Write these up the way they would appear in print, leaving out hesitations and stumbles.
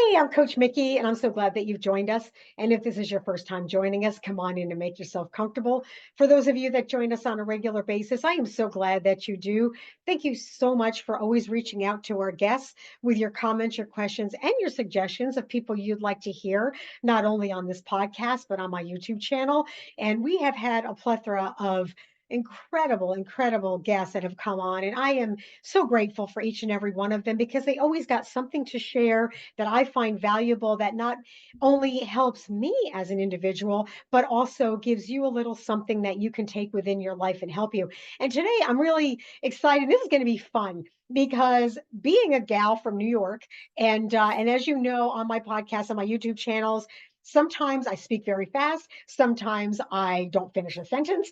Hey, I'm Coach Mikki, and I'm so glad that you've joined us. And if this is your first time joining us, come on in and make yourself comfortable. For those of you that join us on a regular basis, I am so glad that you do. Thank you so much for always reaching out to our guests with your comments, your questions, and your suggestions of people you'd like to hear, not only on this podcast, but on my YouTube channel. And we have had a plethora of incredible guests that have come on. And I am so grateful for each and every one of them because they always got something to share that I find valuable that not only helps me as an individual, but also gives you a little something that you can take within your life and help you. And today I'm really excited. This is going to be fun because being a gal from New York, and as you know on my podcast on my YouTube channels, sometimes I speak very fast. Sometimes I don't finish a sentence.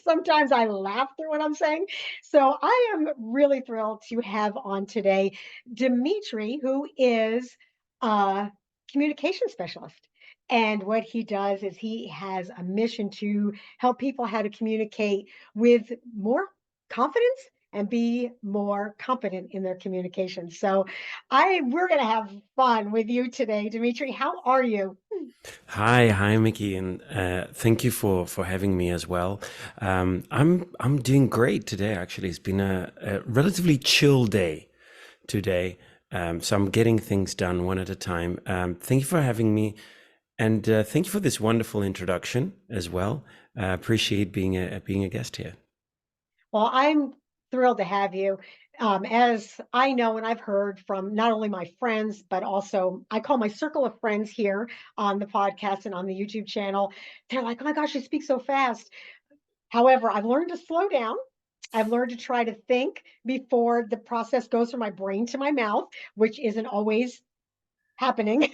Sometimes I laugh through what I'm saying. So I am really thrilled to have on today Dimitri, who is a communication specialist. And what he does is he has a mission to help people how to communicate with more confidence and be more competent in their communication. So we're going to have fun with you today, Dimitri. How are you? Hi, Mikki, and thank you for having me as well. I'm doing great today. Actually, it's been a relatively chill day today, so I'm getting things done one at a time. Thank you for having me, and thank you for this wonderful introduction as well. Appreciate being a guest here. Well, I'm thrilled to have you. As I know and I've heard from not only my friends, but also I call my circle of friends here on the podcast and on the YouTube channel. They're like, oh my gosh, you speak so fast. However, I've learned to slow down. I've learned to try to think before the process goes from my brain to my mouth, which isn't always happening.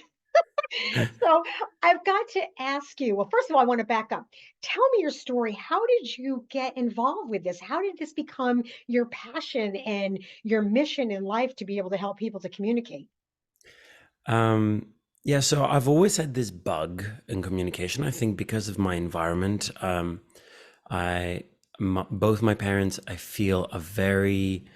So I've got to ask you, well, first of all, I want to back up. Tell me your story. How did you get involved with this? How did this become your passion and your mission in life to be able to help people to communicate? Yeah, so I've always had this bug in communication. I think because of my environment, I both my parents, I feel, are very,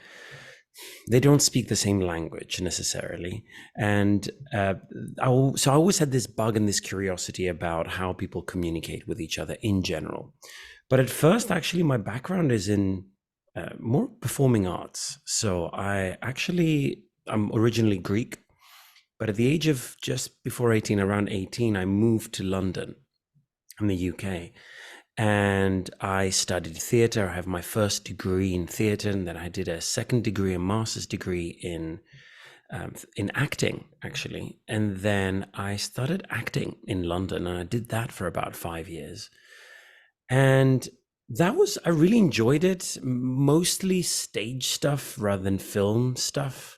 they don't speak the same language necessarily, and so I always had this bug and this curiosity about how people communicate with each other in general. But at first, actually, my background is in more performing arts. So I'm originally Greek, but at the age of just before 18, around 18, I moved to London in the UK, and I studied theatre. I have my first degree in theatre, and then I did a second degree, a master's degree in acting, actually. And then I started acting in London, and I did that for about 5 years. And I really enjoyed it, mostly stage stuff rather than film stuff.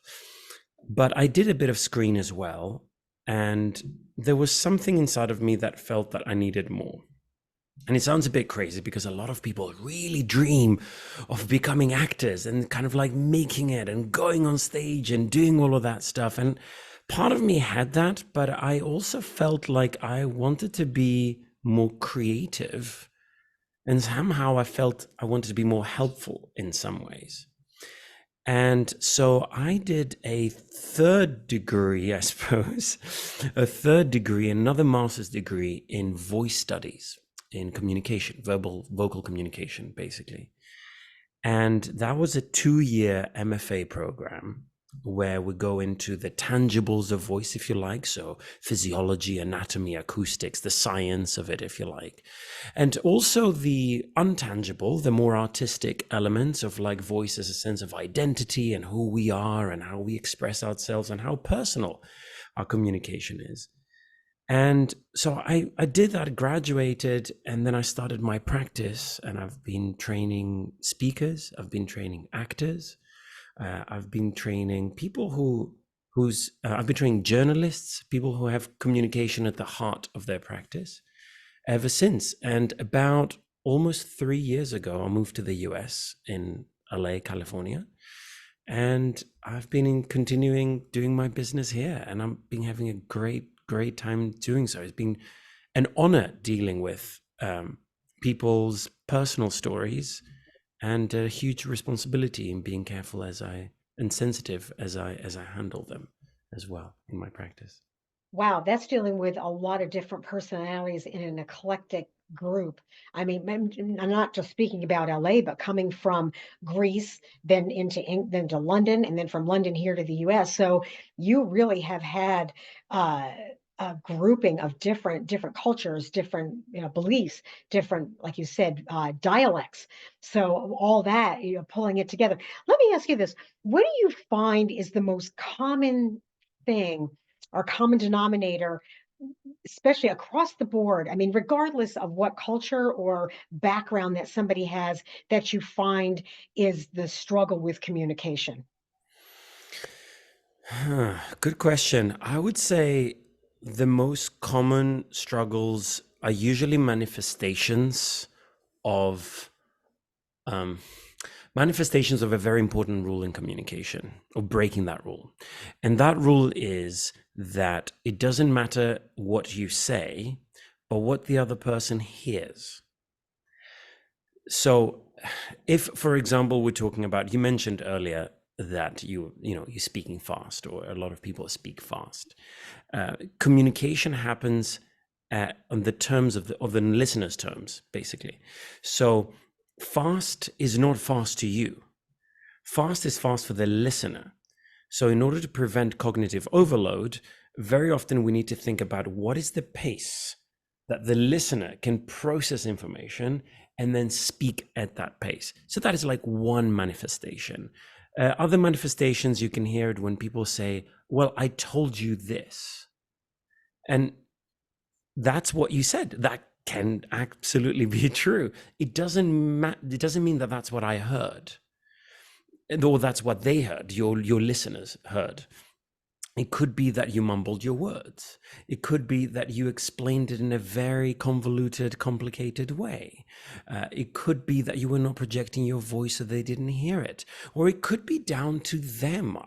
But I did a bit of screen as well. And there was something inside of me that felt that I needed more. And it sounds a bit crazy because a lot of people really dream of becoming actors and kind of like making it and going on stage and doing all of that stuff. And part of me had that, but I also felt like I wanted to be more creative. And somehow I felt I wanted to be more helpful in some ways. And so I did a third degree, I suppose, a third degree, another master's degree in voice studies, in communication, vocal communication, basically. And that was a 2-year MFA program where we go into the tangibles of voice, if you like. So physiology, anatomy, acoustics, the science of it, if you like. And also the untangible, the more artistic elements of like voice as a sense of identity and who we are and how we express ourselves and how personal our communication is. And so I did that, graduated, and then I started my practice, and I've been training speakers, I've been training actors, I've been training people I've been training journalists, people who have communication at the heart of their practice ever since. And about almost 3 years ago, I moved to the US in LA, California. And I've been continuing doing my business here, and I've been having a great time doing so. It's been an honor dealing with people's personal stories, and a huge responsibility in being careful and sensitive as I handle them as well in my practice. Wow, that's dealing with a lot of different personalities in an eclectic group. I mean, I'm not just speaking about LA, but coming from Greece, then then to London, and then from London here to the US. So you really have had uh, a grouping of different cultures, different beliefs, different, like you said, dialects. So all that, pulling it together. Let me ask you this: what do you find is the most common thing or common denominator, especially across the board? I mean, regardless of what culture or background that somebody has, that you find is the struggle with communication? Good question. I would say the most common struggles are usually um, manifestations of a very important rule in communication, or breaking that rule. And that rule is that it doesn't matter what you say, but what the other person hears. So if, for example, we're talking about, you mentioned earlier that you're speaking fast, or a lot of people speak fast. Communication happens on the terms of the listener's terms, basically. So fast is not fast to you. Fast is fast for the listener. So in order to prevent cognitive overload, very often we need to think about what is the pace that the listener can process information and then speak at that pace. So that is like one manifestation. Other manifestations, you can hear it when people say, well, I told you this. And that's what you said. That can absolutely be true. It doesn't mean that that's what I heard, or that's what they heard, your listeners heard. It could be that you mumbled your words. It could be that you explained it in a very convoluted, complicated way. It could be that you were not projecting your voice so they didn't hear it. Or it could be down to them.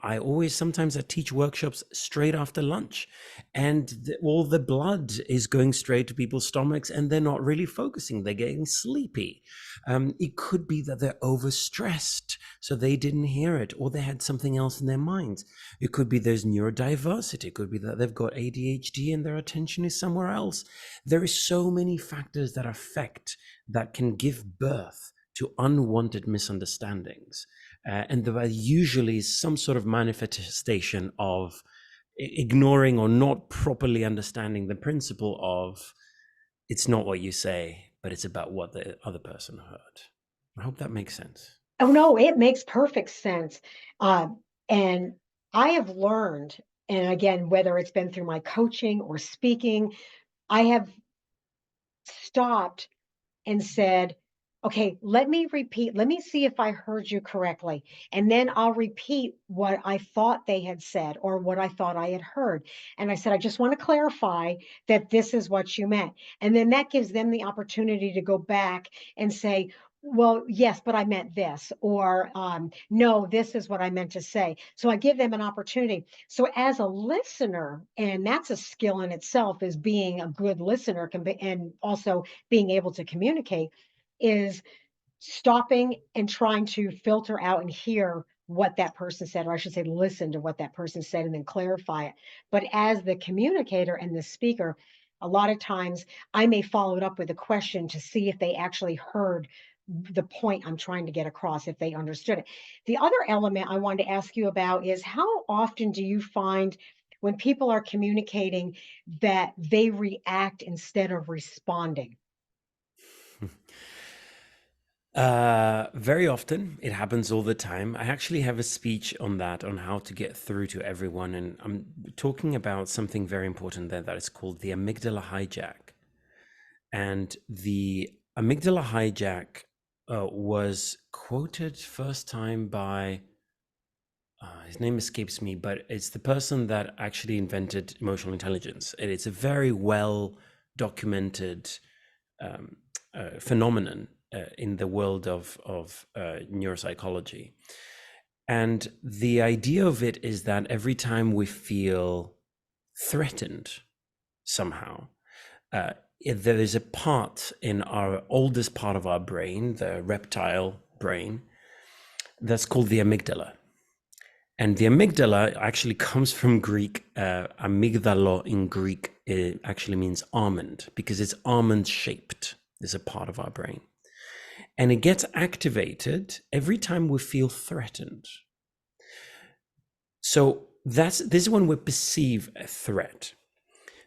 Sometimes I teach workshops straight after lunch, and all the blood is going straight to people's stomachs and they're not really focusing. They're getting sleepy. It could be that they're overstressed, so they didn't hear it, or they had something else in their minds. It could be there's neurodiversity. It could be that they've got ADHD and their attention is somewhere else. There is so many factors that can give birth to unwanted misunderstandings. And there usually is some sort of manifestation of ignoring or not properly understanding the principle of, it's not what you say, but it's about what the other person heard. I hope that makes sense. Oh no, it makes perfect sense. And I have learned, and again, whether it's been through my coaching or speaking, I have stopped and said, okay, let me repeat, let me see if I heard you correctly. And then I'll repeat what I thought they had said or what I thought I had heard. And I said, I just want to clarify that this is what you meant. And then that gives them the opportunity to go back and say, well, yes, but I meant this, or no, this is what I meant to say. So I give them an opportunity. So as a listener, and that's a skill in itself, is being a good listener and also being able to communicate, is stopping and trying to filter out and hear what that person said, or I should say, listen to what that person said and then clarify it. But as the communicator and the speaker, a lot of times I may follow it up with a question to see if they actually heard the point I'm trying to get across, if they understood it. The other element I wanted to ask you about is, how often do you find when people are communicating that they react instead of responding? Very often. It happens all the time. I actually have a speech on that, on how to get through to everyone. And I'm talking about something very important there that is called the amygdala hijack. And the amygdala hijack was quoted first time by, his name escapes me, but it's the person that actually invented emotional intelligence. And it's a very well documented phenomenon in the world of neuropsychology. And the idea of it is that every time we feel threatened somehow, there is a part in our oldest part of our brain, the reptile brain, that's called the amygdala. And the amygdala actually comes from Greek. Amygdalo in Greek, it actually means almond because it's almond shaped. It's a part of our brain. And it gets activated every time we feel threatened. So this is when we perceive a threat.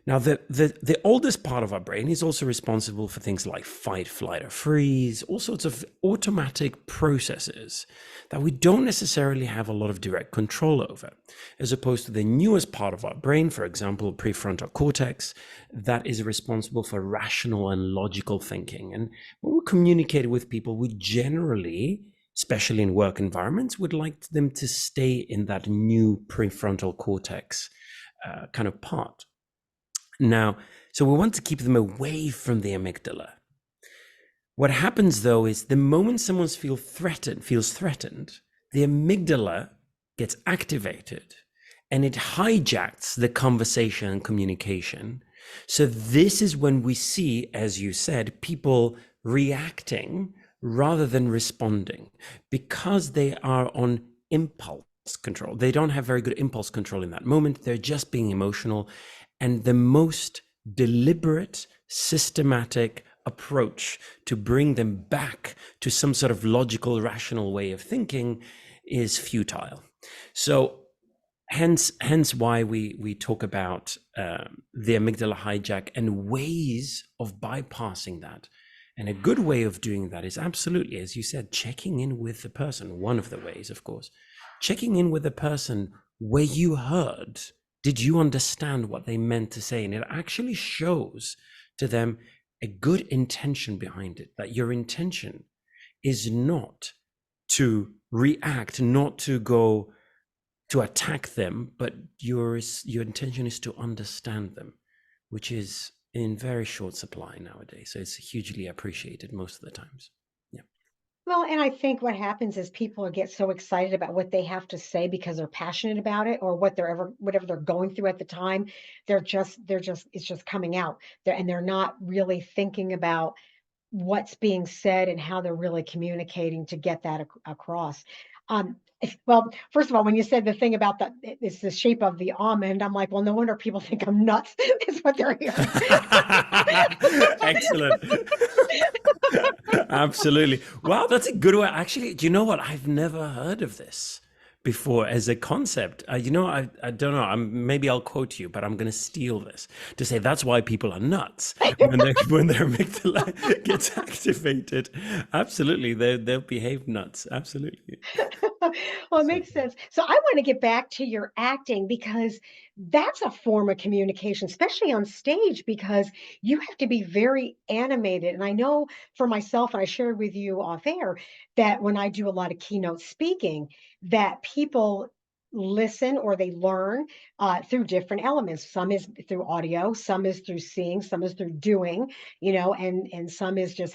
Now, the oldest part of our brain is also responsible for things like fight, flight, or freeze, all sorts of automatic processes that we don't necessarily have a lot of direct control over, as opposed to the newest part of our brain, for example, prefrontal cortex, that is responsible for rational and logical thinking. And when we communicate with people, we generally, especially in work environments, would like them to stay in that new prefrontal cortex kind of part. Now, so we want to keep them away from the amygdala. What happens though is the moment someone feels threatened, the amygdala gets activated and it hijacks the conversation and communication. So this is when we see, as you said, people reacting rather than responding because they are on impulse control. They don't have very good impulse control in that moment. They're just being emotional. And the most deliberate, systematic approach to bring them back to some sort of logical, rational way of thinking is futile. So hence why we talk about the amygdala hijack and ways of bypassing that. And a good way of doing that is absolutely, as you said, checking in with the person. One of the ways, of course, checking in with the person where you heard. Did you understand what they meant to say? And it actually shows to them a good intention behind it, that your intention is not to react, not to go to attack them, but your intention is to understand them, which is in very short supply nowadays. So it's hugely appreciated most of the times. Yeah. Well, and I think what happens is people get so excited about what they have to say because they're passionate about it or whatever they're going through at the time. It's just coming out there and they're not really thinking about what's being said and how they're really communicating to get that across. Well, first of all, when you said the thing about it's the shape of the almond, I'm like, well, no wonder people think I'm nuts. Is what they're hearing. Excellent. Absolutely. Wow, that's a good one. Actually, do you know what? I've never heard of this before as a concept. I don't know. Maybe I'll quote you, but I'm going to steal this to say that's why people are nuts when their amygdala gets activated. Absolutely, they'll behave nuts. Absolutely. Well, it makes sense. So I want to get back to your acting because that's a form of communication, especially on stage, because you have to be very animated. And I know for myself, and I shared with you off air, that when I do a lot of keynote speaking, that people listen or they learn through different elements. Some is through audio, some is through seeing, some is through doing, and some is just,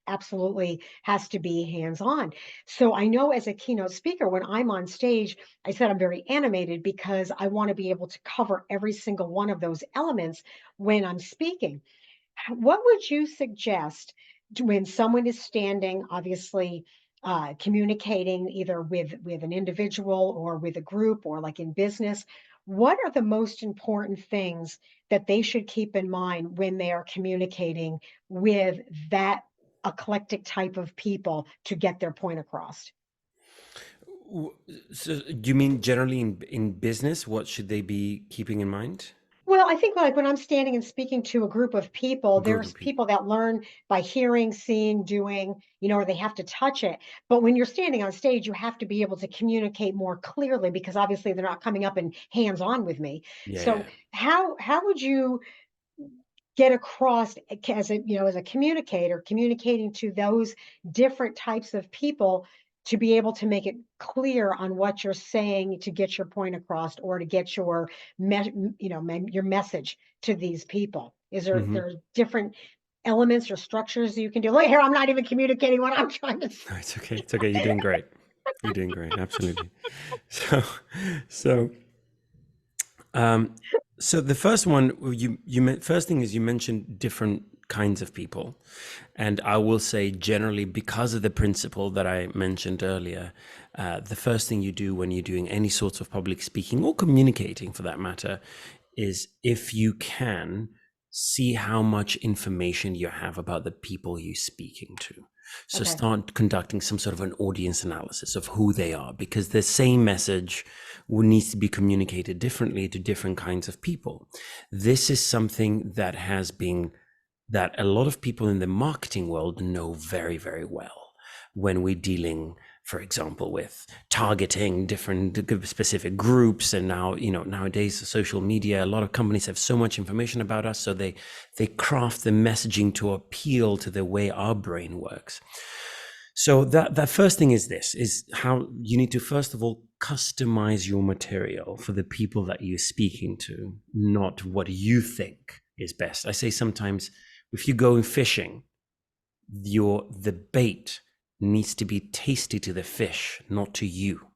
absolutely has to be hands on. So I know as a keynote speaker, when I'm on stage, I said I'm very animated because I want to be able to cover every single one of those elements when I'm speaking. What would you suggest when someone is standing, obviously communicating either with an individual or with a group or like in business? What are the most important things that they should keep in mind when they are communicating with that eclectic type of people to get their point across? So, do you mean generally in business? What should they be keeping in mind? Well, I think like when I'm standing and speaking to a group of people, Group there's of people. people that learn by hearing, seeing, doing, or they have to touch it. But when you're standing on stage, you have to be able to communicate more clearly because obviously they're not coming up and hands-on with me. So Yeah. how would you get across as a communicator, communicating to those different types of people to be able to make it clear on what you're saying to get your point across or to get your message to these people? Is Hmm. there different elements or structures you can do? Look here, I'm not even communicating what I'm trying to say. No, it's okay. It's okay. You're doing great. You're doing great. Absolutely. So, so, um, So the first one, first thing is you mentioned different kinds of people, and I will say generally because of the principle that I mentioned earlier, the first thing you do when you're doing any sorts of public speaking or communicating for that matter, is if you can see how much information you have about the people you're speaking to. So Okay. start conducting some sort of an audience analysis of who they are, because the same message needs to be communicated differently to different kinds of people. This is something that a lot of people in the marketing world know very, very well when we're dealing, for example, with targeting different specific groups. And now, nowadays, social media, a lot of companies have so much information about us, so they craft the messaging to appeal to the way our brain works. So that first thing is how you need to first of all customize your material for the people that you're speaking to, not what you think is best. I say sometimes if you go fishing, the bait needs to be tasty to the fish, not to you.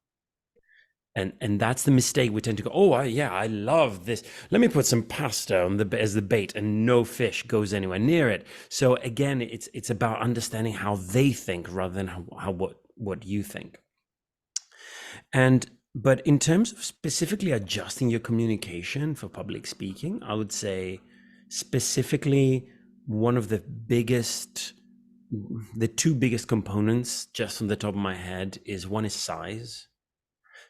And that's the mistake. We tend to go, oh, yeah, I love this. Let me put some pasta on as the bait, and no fish goes anywhere near it. So again, it's about understanding how they think rather than what you think. But in terms of specifically adjusting your communication for public speaking, I would say specifically one of the two biggest components, just from the top of my head, is one is size.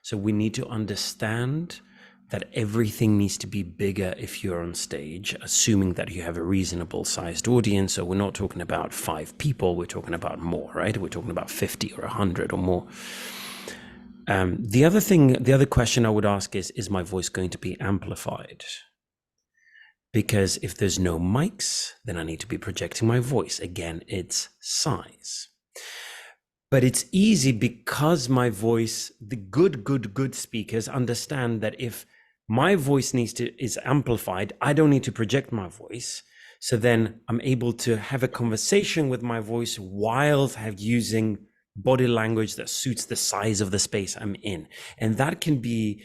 So we need to understand that everything needs to be bigger if you're on stage, assuming that you have a reasonable sized audience. So we're not talking about 5 people, we're talking about more, right? We're talking about 50 or 100 or more. The other question I would ask is my voice going to be amplified? Because if there's no mics, then I need to be projecting my voice. Again, it's size. But it's easy because my voice, the good speakers understand that if my voice is amplified, I don't need to project my voice. So then I'm able to have a conversation with my voice while using body language that suits the size of the space I'm in. And that can be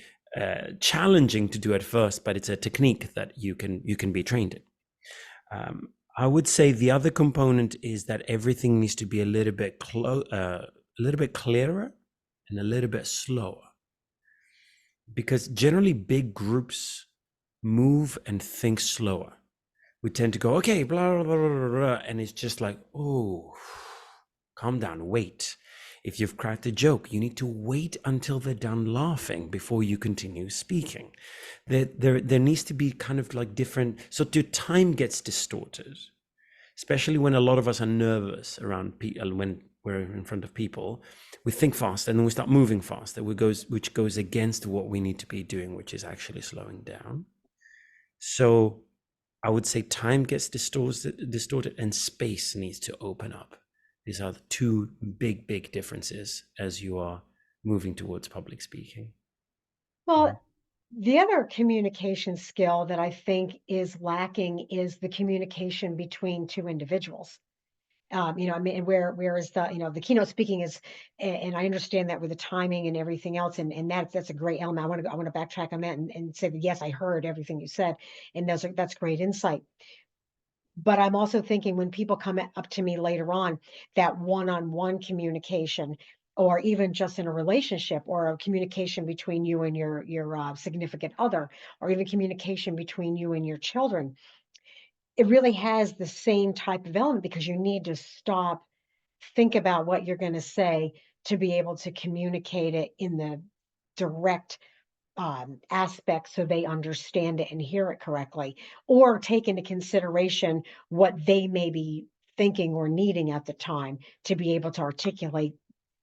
challenging to do at first, but it's a technique that you can be trained in. I would say the other component is that everything needs to be a little bit clearer and a little bit slower, because generally big groups move and think slower. We tend to go, okay, blah, blah, blah, blah, blah, and it's just like, oh, calm down, wait. If you've cracked a joke, you need to wait until they're done laughing before you continue speaking. There needs to be kind of like different, so your time gets distorted, especially when a lot of us are nervous around people. When we're in front of people, we think fast and then we start moving faster, which goes against what we need to be doing, which is actually slowing down. So I would say time gets distorted and space needs to open up. These are the two big differences as you are moving towards public speaking. Well, the other communication skill that I think is lacking is the communication between two individuals. I mean, and whereas the keynote speaking is, and I understand that with the timing and everything else, and that's a great element. I want to backtrack on that and say that yes, I heard everything you said, and that's great insight. But I'm also thinking when people come up to me later on, that one-on-one communication, or even just in a relationship, or a communication between you and your significant other, or even communication between you and your children, it really has the same type of element because you need to stop, think about what you're going to say to be able to communicate it in the direct aspect so they understand it and hear it correctly, or take into consideration what they may be thinking or needing at the time to be able to articulate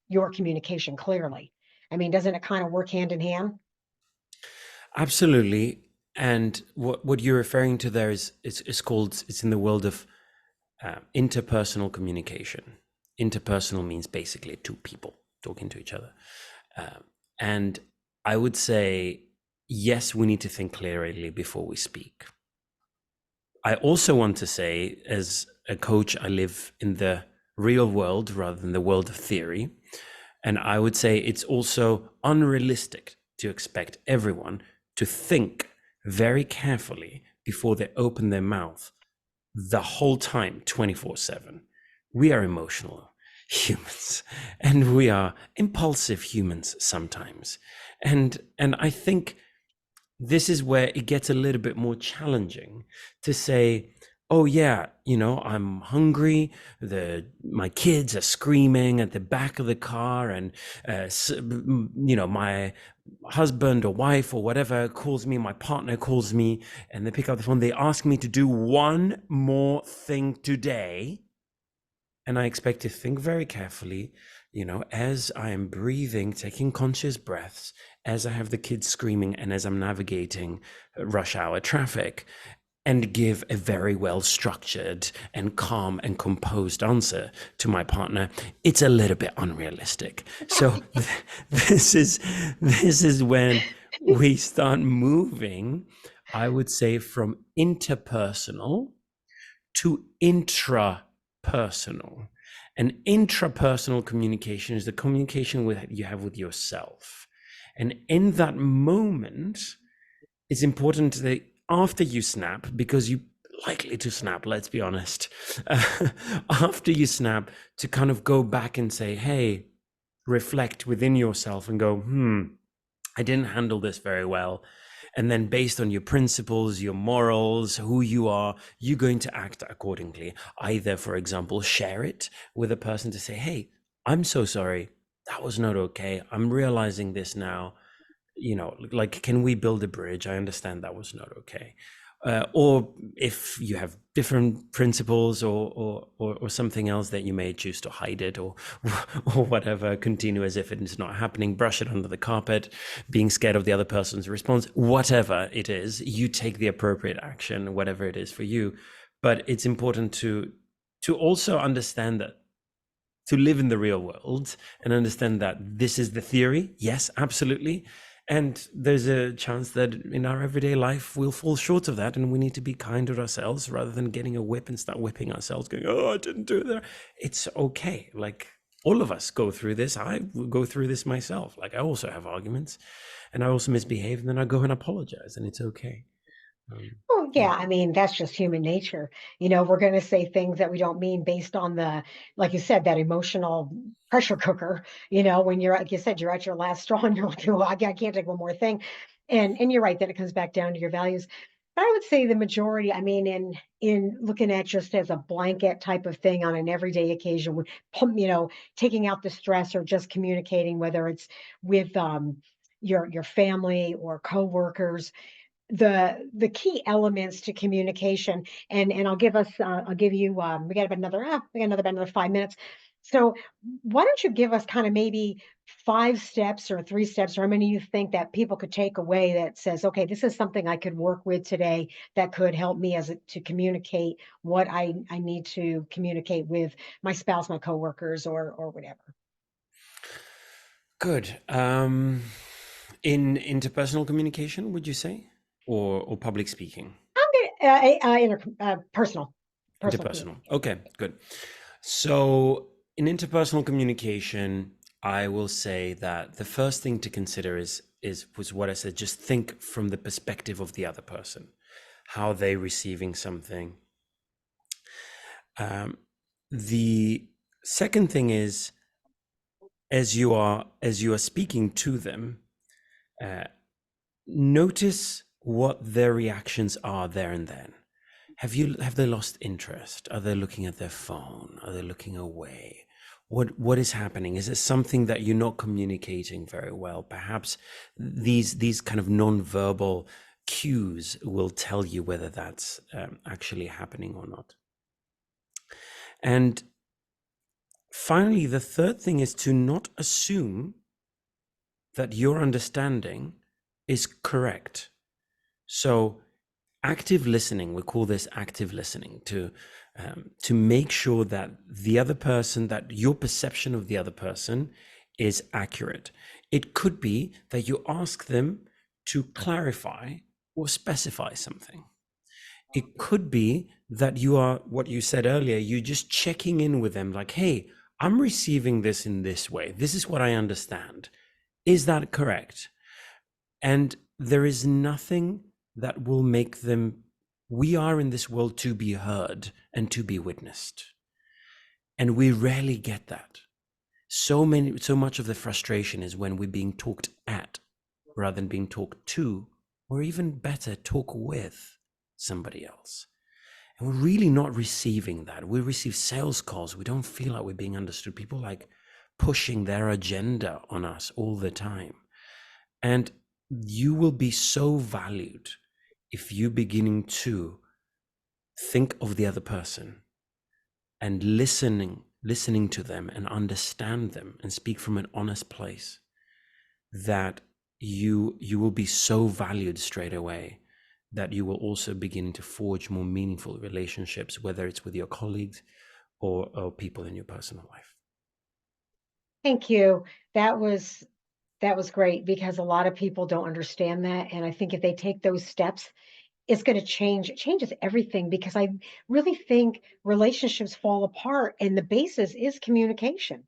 your communication clearly. I mean, doesn't it kind of work hand in hand? Absolutely. And what you're referring to there is called, it's in the world of interpersonal communication. Interpersonal means basically two people talking to each other. And I would say, yes, we need to think clearly before we speak. I also want to say, as a coach, I live in the real world rather than the world of theory. And I would say it's also unrealistic to expect everyone to think very carefully before they open their mouth the whole time, 24/7. We are emotional humans, and we are impulsive humans sometimes. And I think this is where it gets a little bit more challenging to say, oh yeah, I'm hungry, my kids are screaming at the back of the car, and my husband or wife or whatever calls me, my partner calls me, and they pick up the phone, they ask me to do one more thing today, and I expect to think very carefully, as I am breathing, taking conscious breaths, as I have the kids screaming, and as I'm navigating rush hour traffic, and give a very well structured and calm and composed answer to my partner. It's a little bit unrealistic. So this is when we start moving, I would say, from interpersonal to intrapersonal. And intrapersonal communication is the communication you have with yourself. And in that moment, it's important that after you snap, because you're likely to snap, let's be honest, after you snap, to kind of go back and say, hey, reflect within yourself and go, I didn't handle this very well. And then based on your principles, your morals, who you are, you're going to act accordingly. Either, for example, share it with a person to say, hey, I'm so sorry. That was not okay. I'm realizing this now. Like, can we build a bridge? I understand that was not okay. Or if you have different principles or something else that you may choose to hide it or whatever, continue as if it is not happening, brush it under the carpet, being scared of the other person's response, whatever it is, you take the appropriate action, whatever it is for you. But it's important to also understand that, to live in the real world and understand that this is the theory. Yes, absolutely. And there's a chance that in our everyday life, we'll fall short of that, and we need to be kind to ourselves rather than getting a whip and start whipping ourselves, going, oh, I didn't do that. It's okay. Like, all of us go through this. I go through this myself. Like, I also have arguments, and I also misbehave, and then I go and apologize, and it's okay. Oh, yeah. I mean, that's just human nature. We're going to say things that we don't mean based on like you said, that emotional pressure cooker. When you're, like you said, you're at your last straw and you're like, oh, I can't take one more thing. And you're right that it comes back down to your values. But I would say the majority, I mean, in looking at just as a blanket type of thing on an everyday occasion, taking out the stress or just communicating, whether it's with your family or coworkers, the key elements to communication, and I'll give you we got about another 5 minutes. So why don't you give us kind of maybe 5 steps or 3 steps, or how many you think that people could take away that says, okay, this is something I could work with today that could help me to communicate what I need to communicate with my spouse, my coworkers, or whatever. Good. In interpersonal communication, would you say, or public speaking? I'm gonna personal Interpersonal. Okay, good. So in interpersonal communication, I will say that the first thing to consider was what I said. Just think from the perspective of the other person, how they're receiving something. The second thing is, as you are speaking to them, notice what their reactions are there and then. Have they lost interest? Are they looking at their phone? Are they looking away? What is happening? Is it something that you're not communicating very well? Perhaps these kind of non-verbal cues will tell you whether that's actually happening or not. And finally, the third thing is to not assume that your understanding is correct. So active listening, we call this active listening, to make sure that the other person, that your perception of the other person is accurate. It could be that you ask them to clarify or specify something. It could be that you are, what you said earlier, you're just checking in with them like, hey, I'm receiving this in this way. This is what I understand. Is that correct? And there is nothing that will make them, we are in this world to be heard and to be witnessed. And we rarely get that. So much of the frustration is when we're being talked at rather than being talked to, or even better, talk with somebody else. And we're really not receiving that. We receive sales calls. We don't feel like we're being understood. People like pushing their agenda on us all the time. And you will be so valued if you're beginning to think of the other person and listening to them and understand them and speak from an honest place, that you will be so valued straight away that you will also begin to forge more meaningful relationships, whether it's with your colleagues or people in your personal life. Thank you. That was that was great because a lot of people don't understand that. And I think if they take those steps, it's going to change. It changes everything because I really think relationships fall apart and the basis is communication.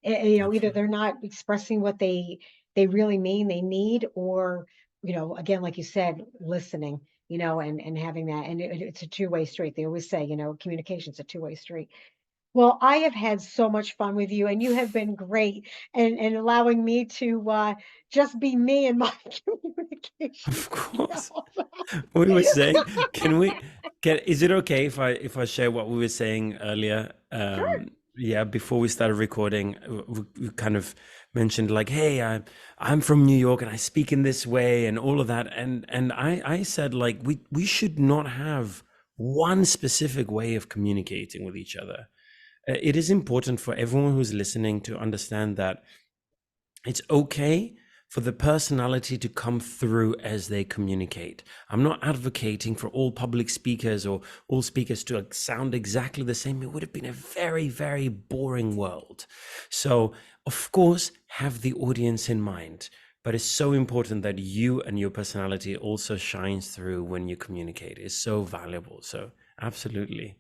Either Absolutely. they're not expressing what they really mean, they need, or, again, like you said, listening, and having that. And it's a two-way street. They always say, communication's a two-way street. Well, I have had so much fun with you, and you have been great and allowing me to just be me in my communication Of course. skills. We were saying, can we is it okay if I share what we were saying earlier? Sure. Yeah, before we started recording, we kind of mentioned like, hey, I'm from New York and I speak in this way and all of that. And I said like we should not have one specific way of communicating with each other. It is important for everyone who's listening to understand that it's okay for the personality to come through as they communicate. I'm not advocating for all public speakers or all speakers to sound exactly the same. It would have been a very, very boring world. So, of course, have the audience in mind. But it's so important that you and your personality also shines through when you communicate. It's so valuable. So, absolutely.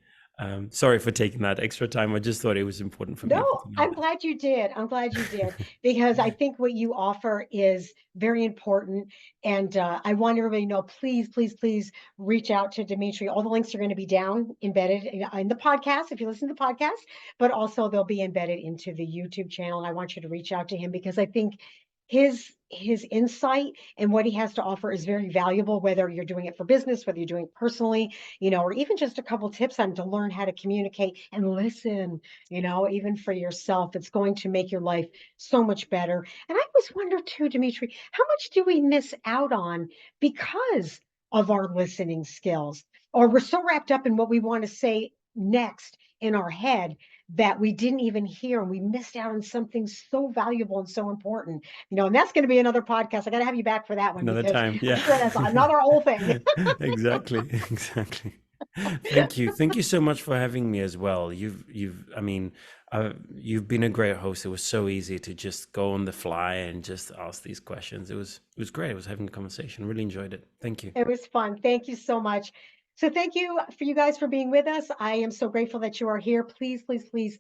Sorry for taking that extra time. I just thought it was important for No, people to know I'm that. glad you did. I'm glad you did because I think what you offer is very important. And I want everybody to know, please, please, please reach out to Dimitri. All the links are going to be down embedded in the podcast if you listen to the podcast, but also they'll be embedded into the YouTube channel. And I want you to reach out to him because I think his insight and what he has to offer is very valuable, whether you're doing it for business, whether you're doing it personally, or even just a couple tips on to learn how to communicate and listen, even for yourself. It's going to make your life so much better. And I always wonder too, Dimitri, how much do we miss out on because of our listening skills? Or we're so wrapped up in what we want to say next in our head that we didn't even hear and we missed out on something so valuable and so important. And that's going to be another podcast. I got to have you back for that one Another because time, I'm yeah. sure that's another whole thing. Exactly, exactly. Thank you so much for having me as well. I mean, you've been a great host. It was so easy to just go on the fly and just ask these questions. It was great. I was having a conversation. Really enjoyed it. Thank you. It was fun. Thank you so much. So thank you for you guys for being with us. I am so grateful that you are here. Please, please, please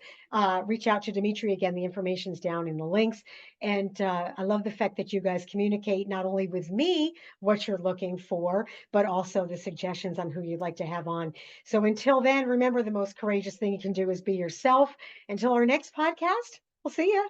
reach out to Dimitri. Again, the information's down in the links. And I love the fact that you guys communicate not only with me what you're looking for, but also the suggestions on who you'd like to have on. So until then, remember the most courageous thing you can do is be yourself. Until our next podcast, we'll see you.